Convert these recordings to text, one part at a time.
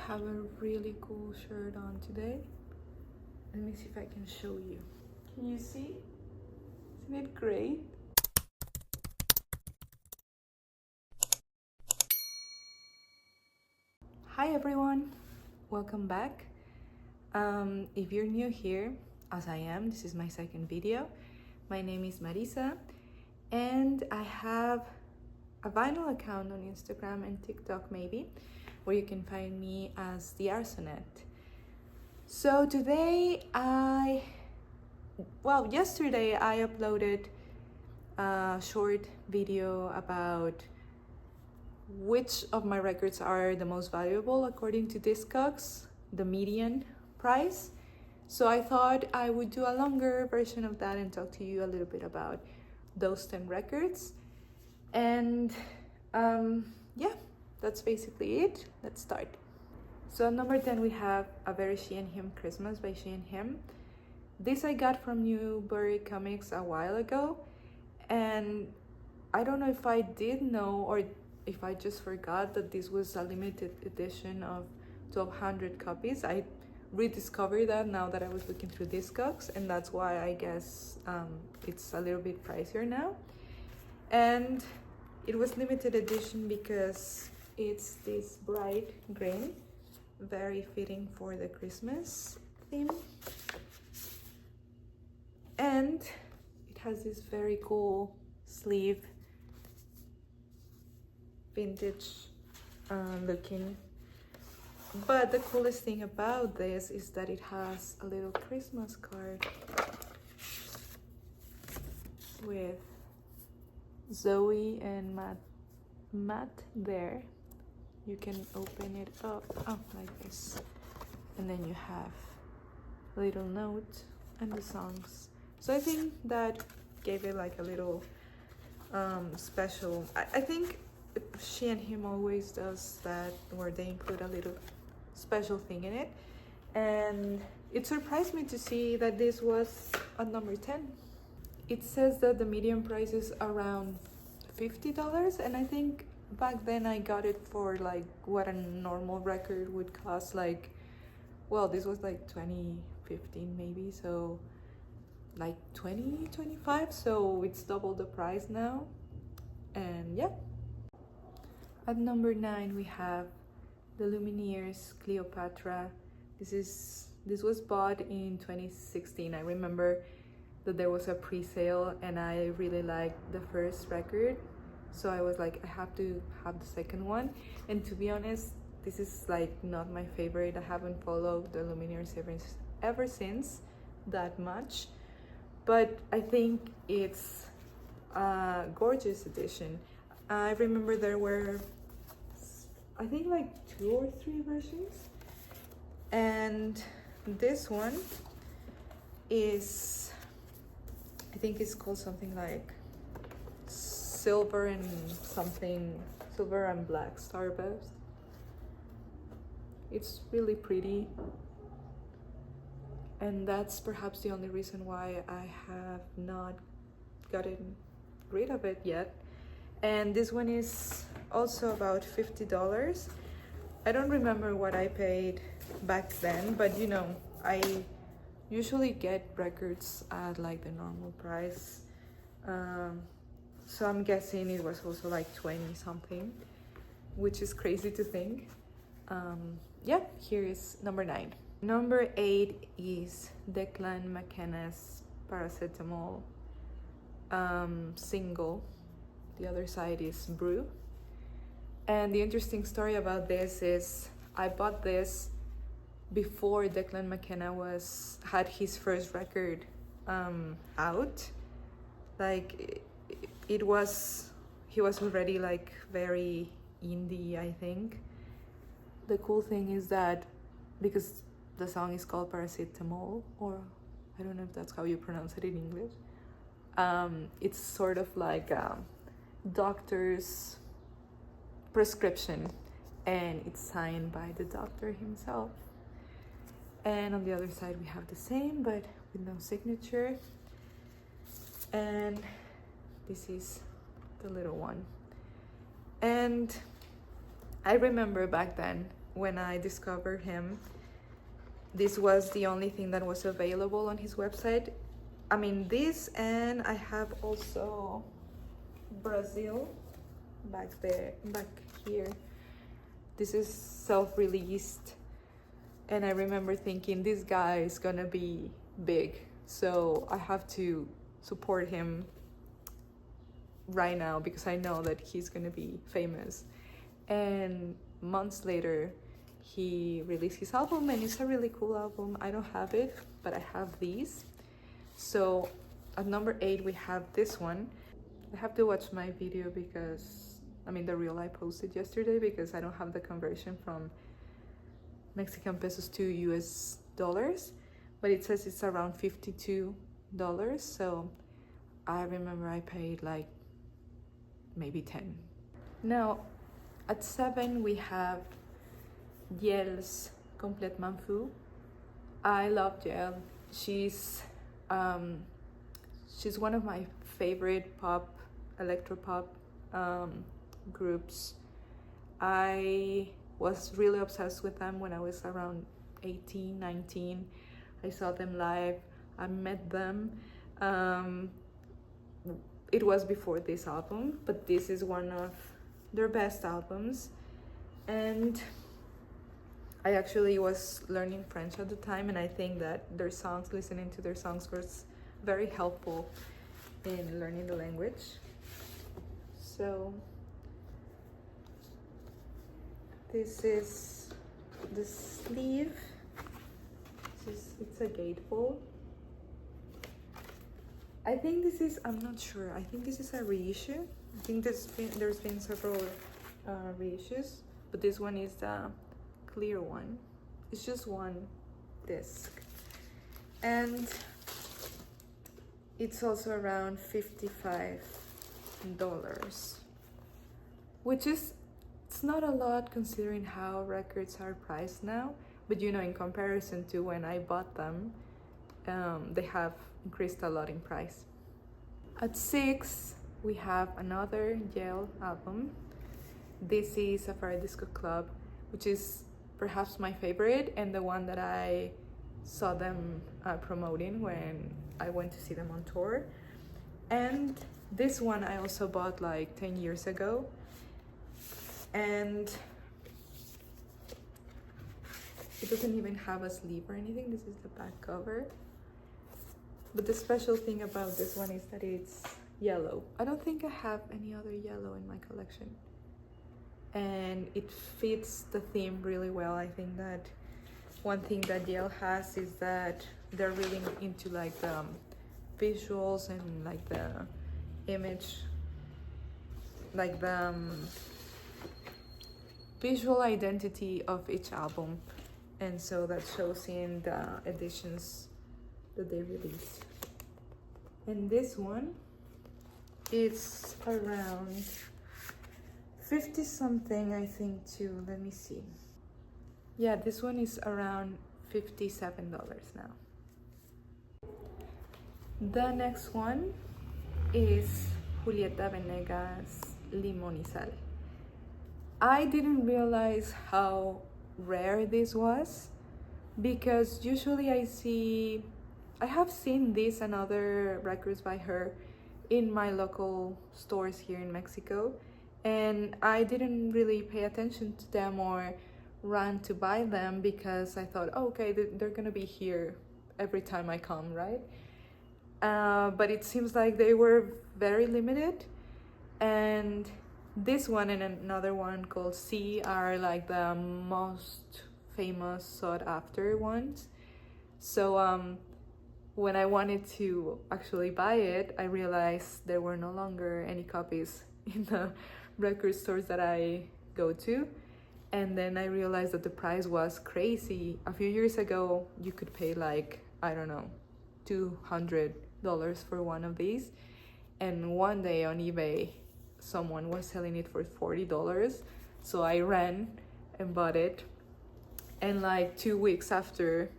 have a really cool shirt on today. Let me see if I can show you. Can you see? Isn't it great? Hi everyone, welcome back. If you're new here, as I am, this is my second video. My name is Marisa and I have a vinyl account on Instagram and TikTok maybe, where you can find me as the Arsonet. So today yesterday I uploaded a short video about which of my records are the most valuable according to Discogs, the median price. So I thought I would do a longer version of that and talk to you a little bit about those 10 records. And yeah, that's basically it. Let's start. So at number 10 we have A Very She and Him Christmas by She and Him. This I got from Newbury Comics a while ago, and I don't know if I did know or if I just forgot that this was a limited edition of 1,200 copies. I rediscovered that now that I was looking through Discogs, and that's why I guess it's a little bit pricier now. And it was limited edition because it's this bright green, very fitting for the Christmas theme. And it has this very cool sleeve, vintage looking. But the coolest thing about this is that it has a little Christmas card with Zoe and Matt there. You can open it up like this, and then you have a little note and the songs. So I think that gave it like a little special. I think She and Him always does that, where they include a little special thing in it, and it surprised me to see that this was at number 10. It says that the median price is around $50, and I think back then I got it for like what a normal record would cost. Like, well, this was like 2015 maybe, so like 25, so it's double the price now. And yeah, at number 9 we have the Lumineers Cleopatra. This was bought in 2016. I remember that there was a pre-sale and I really liked the first record, so I was like, I have to have the second one. And to be honest, this is like not my favorite. I haven't followed the Lumineers ever since that much, but I think it's a gorgeous edition. I remember there were, I think, like 2 or 3 versions, and this one is, I think it's called something like silver and black starburst. It's really pretty, and that's perhaps the only reason why I have not gotten rid of it yet. And this one is also about $50. I don't remember what I paid back then, but you know, I usually get records at like the normal price, so I'm guessing it was also like 20 something, which is crazy to think. Yeah, here is number 9. Number 8 is Declan McKenna's Paracetamol single. The other side is Brew. And the interesting story about this is I bought this before Declan McKenna had his first record out. Like he was already like very indie, I think. The cool thing is that because the song is called Paracetamol, or I don't know if that's how you pronounce it in English, it's sort of like a doctor's prescription, and it's signed by the doctor himself. And on the other side we have the same but with no signature, and this is the little one. And I remember back then when I discovered him, this was the only thing that was available on his website. I mean, this, and I have also Brazil back here. This is self-released, and I remember thinking this guy is gonna be big, so I have to support him right now because I know that he's gonna be famous. And months later he released his album, and it's a really cool album. I don't have it, but I have these. So at number 8 we have this one. I have to watch my video because, I mean, the reel I posted yesterday, because I don't have the conversion from Mexican pesos to US dollars, but it says it's around $52. So I remember I paid like maybe 10. Now at 7 we have Yel's Complètement Fou. I love Yel. She's one of my favorite electropop groups. I was really obsessed with them when I was around 18, 19. I saw them live. I met them. It was before this album, but this is one of their best albums. And I actually was learning French at the time, and I think that listening to their songs was very helpful in learning the language. So this is the sleeve. It's a gatefold. I think this is, I'm not sure, I think this is a reissue. I think there's been several reissues, but this one is the clear one. It's just one disc, and it's also around $55, which is, it's not a lot considering how records are priced now, but you know, in comparison to when I bought them, they have increased a lot in price. At 6 we have another Yale album. This is Safari Disco Club, which is perhaps my favorite and the one that I saw them promoting when I went to see them on tour. And this one I also bought like 10 years ago, and it doesn't even have a sleeve or anything. This is the back cover. But the special thing about this one is that it's yellow. I don't think I have any other yellow in my collection, and it fits the theme really well. I think that one thing that Yale has is that they're really into like the visuals and like the image, like the visual identity of each album, and so that shows in the editions that they released. And this one, it's around 50 something, I think, too. Let me see. Yeah, this one is around $57 now. The next one is Julieta Venegas Limón y Sal. I didn't realize how rare this was, because usually I have seen this and other records by her in my local stores here in Mexico, and I didn't really pay attention to them or run to buy them because I thought, oh, okay, they're gonna be here every time I come, right? But it seems like they were very limited, and this one and another one called C are like the most famous sought after ones. So when I wanted to actually buy it, I realized there were no longer any copies in the record stores that I go to. And then I realized that the price was crazy. A few years ago, you could pay like, I don't know, $200 for one of these. And one day on eBay, someone was selling it for $40. So I ran and bought it. And like 2 weeks after,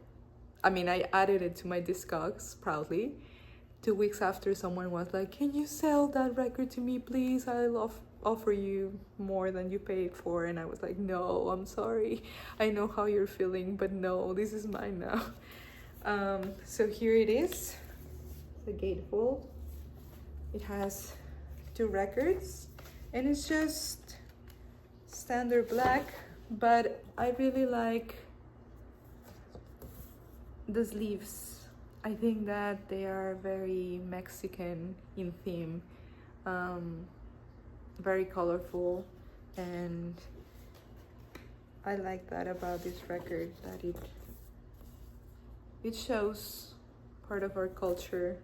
I added it to my Discogs proudly. 2 weeks after, someone was like, can you sell that record to me, please? I love offer you more than you paid for. And I was like, no, I'm sorry, I know how you're feeling, but no, this is mine now. So here it is, the gatefold. It has 2 records and it's just standard black, but I really like the sleeves. I think that they are very Mexican in theme, very colorful, and I like that about this record, that it shows part of our culture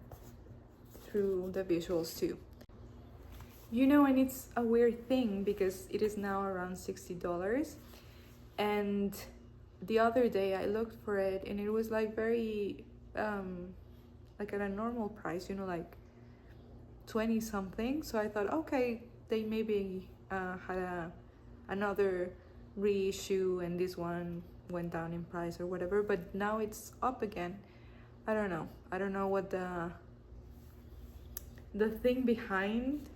through the visuals too. You know, and it's a weird thing because it is now around $60, and the other day I looked for it and it was like very like at a normal price, you know, like 20 something. So I thought, okay, they maybe had another reissue and this one went down in price or whatever, but now it's up again. I don't know what the thing behind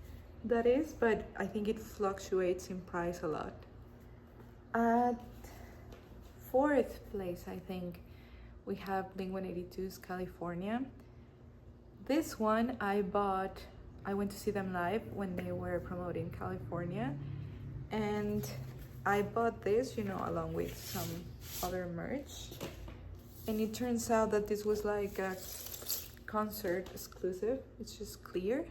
that is, but I think it fluctuates in price a lot. At 4th place, I think we have Blink-182's California. This one I went to see them live when they were promoting California, and I bought this, you know, along with some other merch, and it turns out that this was like a concert exclusive. It's just clear,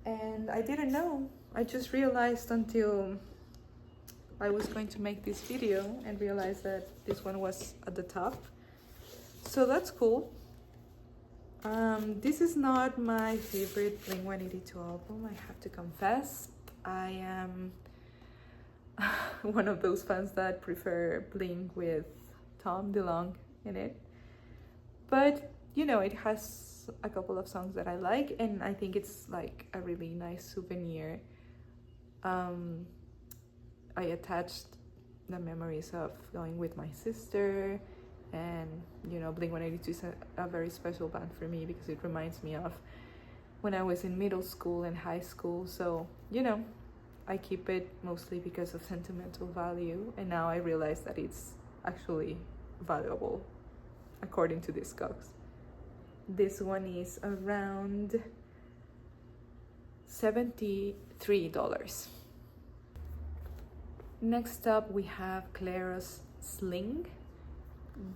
and I didn't know. I just realized until I was going to make this video and realized that this one was at the top. So that's cool. This is not my favorite Blink-182 album, I have to confess. I am one of those fans that prefer Blink with Tom DeLonge in it. But, you know, it has a couple of songs that I like, and I think it's like a really nice souvenir. I attached the memories of going with my sister, and you know, Blink-182 is a very special band for me because it reminds me of when I was in middle school and high school. So, you know, I keep it mostly because of sentimental value, and now I realize that it's actually valuable according to Discogs. This one is around $73. Next up we have Claire's Sling.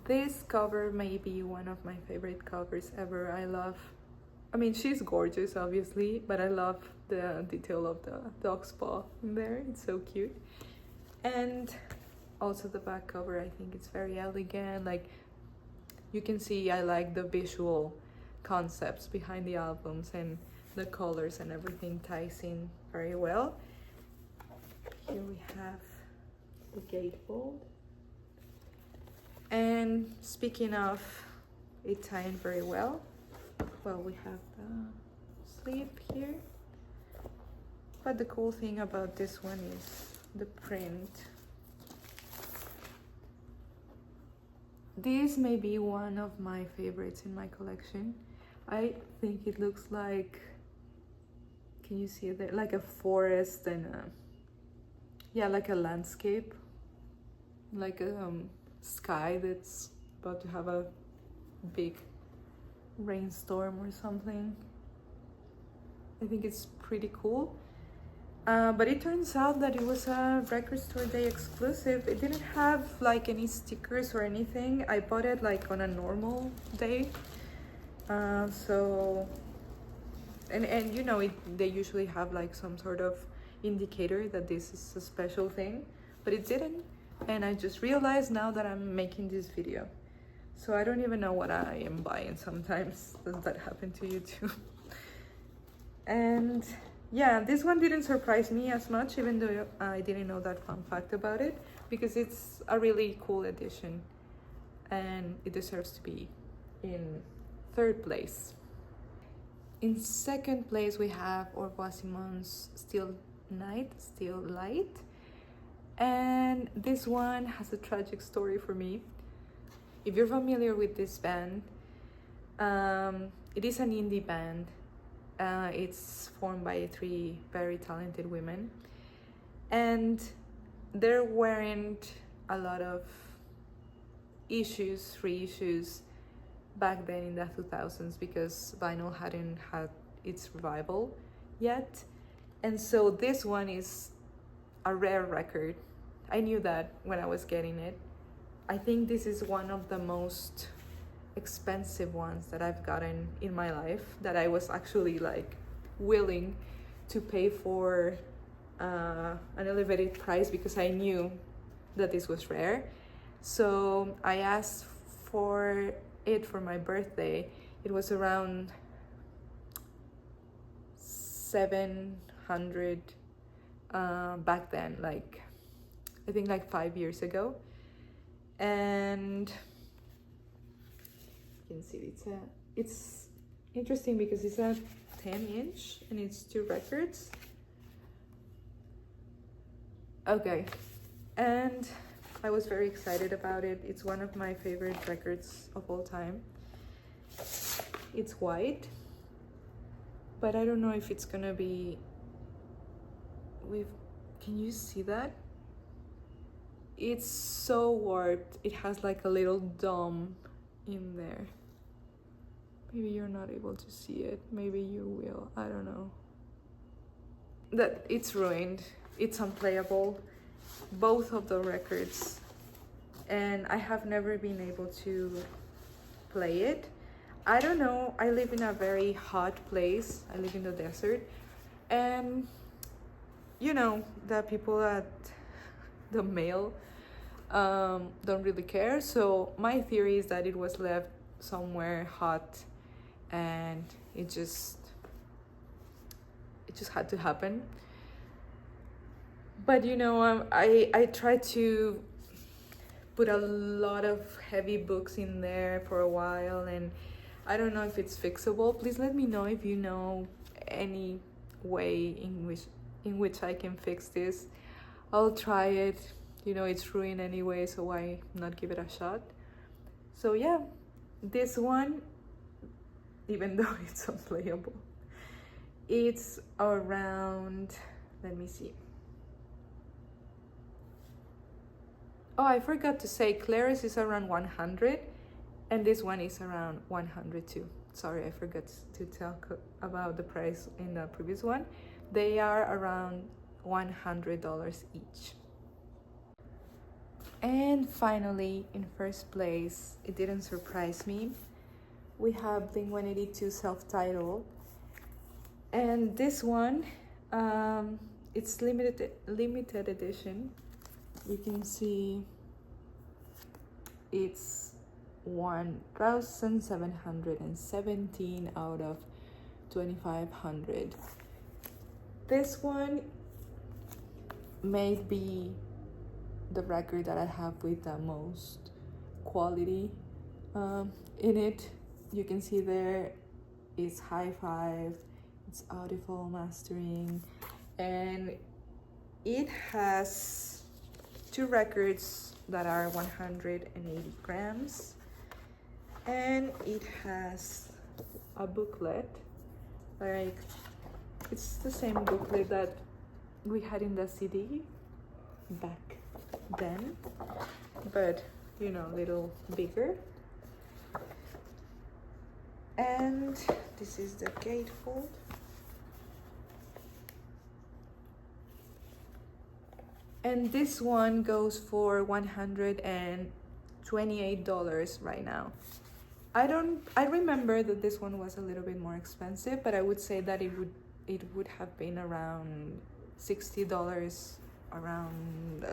This cover may be one of my favorite covers ever. I mean, she's gorgeous obviously, but I love the detail of the dog's paw in there. It's so cute. And also the back cover, I think it's very elegant. Like, you can see I like the visual concepts behind the albums, and the colors and everything ties in very well. Here we have the gatefold. And speaking of it tying very well, we have the sleeve here. But the cool thing about this one is the print. This may be one of my favorites in my collection. I think it looks like, can you see it there? Like a forest and like a landscape, like a sky that's about to have a big rainstorm or something. I think it's pretty cool. But it turns out that it was a record store day exclusive. It didn't have like any stickers or anything. I bought it like on a normal day. So, and you know, they usually have like some sort of indicator that this is a special thing, but it didn't. And I just realized now that I'm making this video. So I don't even know what I am buying sometimes. Does that happen to you too? And yeah, this one didn't surprise me as much, even though I didn't know that fun fact about it, because it's a really cool edition and it deserves to be in 3rd place. In 2nd place, we have Au Revoir Simon's Still Light. And this one has a tragic story for me. If you're familiar with this band, it is an indie band, It's formed by 3 very talented women, and there weren't a lot of free issues back then in the 2000s, because vinyl hadn't had its revival yet. And so this one is a rare record. I knew that when I was getting it. I think this is one of the most expensive ones that I've gotten in my life, that I was actually like willing to pay for an elevated price, because I knew that this was rare. So I asked for it for my birthday. It was around 700 back then, like I think like 5 years ago. And you can see it's interesting because it's a 10-inch and it's 2 records. Okay, and I was very excited about it. It's one of my favorite records of all time. It's white, but I don't know if it's gonna be with, can you see that? It's so warped. It has like a little dome in there. Maybe you're not able to see it. Maybe you will. I don't know. That it's ruined. It's unplayable. Both of the records. And I have never been able to play it. I don't know. I live in a very hot place. I live in the desert. And you know, the people at the mail don't really care. So my theory is that it was left somewhere hot, and it just had to happen. But you know, I tried to put a lot of heavy books in there for a while, and I don't know if it's fixable. Please let me know if you know any way in which I can fix this. I'll try it. You know, it's ruined anyway, so why not give it a shot? So yeah, this one, even though it's unplayable, it's around, let me see. Oh, I forgot to say, Claris is around 100, and this one is around 100 too. Sorry, I forgot to talk about the price in the previous one. They are around $100 each. And finally, in first place, it didn't surprise me, we have Blink-182 self-titled, and this one, it's limited edition. You can see it's 1,717 out of 2,500. This one may be the record that I have with the most quality in it. You can see there it's hi-fi, it's audible mastering, and it has 2 records that are 180 grams, and it has a booklet, like it's the same booklet that we had in the CD back then, but you know, a little bigger. And this is the gatefold. And this one goes for $128 right now. I remember that this one was a little bit more expensive, but I would say that it would have been around $60, around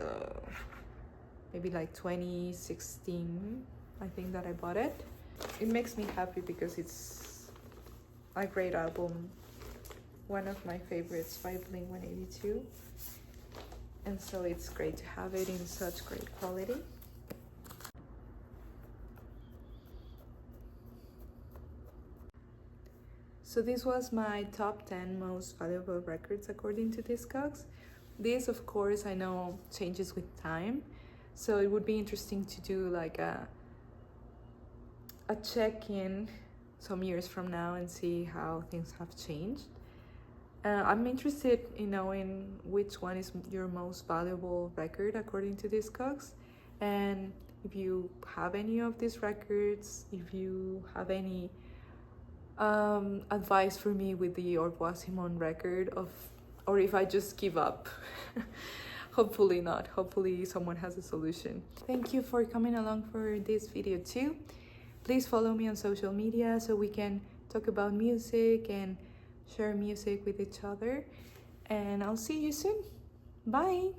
maybe like 2016, I think that I bought it. It makes me happy because it's a great album, one of my favorites by Blink-182, and so it's great to have it in such great quality. So this was my top 10 most valuable records according to Discogs. This, of course, I know changes with time, so it would be interesting to do like a check-in some years from now and see how things have changed. I'm interested in knowing which one is your most valuable record according to Discogs, and if you have any of these records, if you have any advice for me with the Au revoir Simone record, or if I just give up. Hopefully not. Hopefully someone has a solution. Thank you for coming along for this video too. Please follow me on social media so we can talk about music and share music with each other. And I'll see you soon. Bye.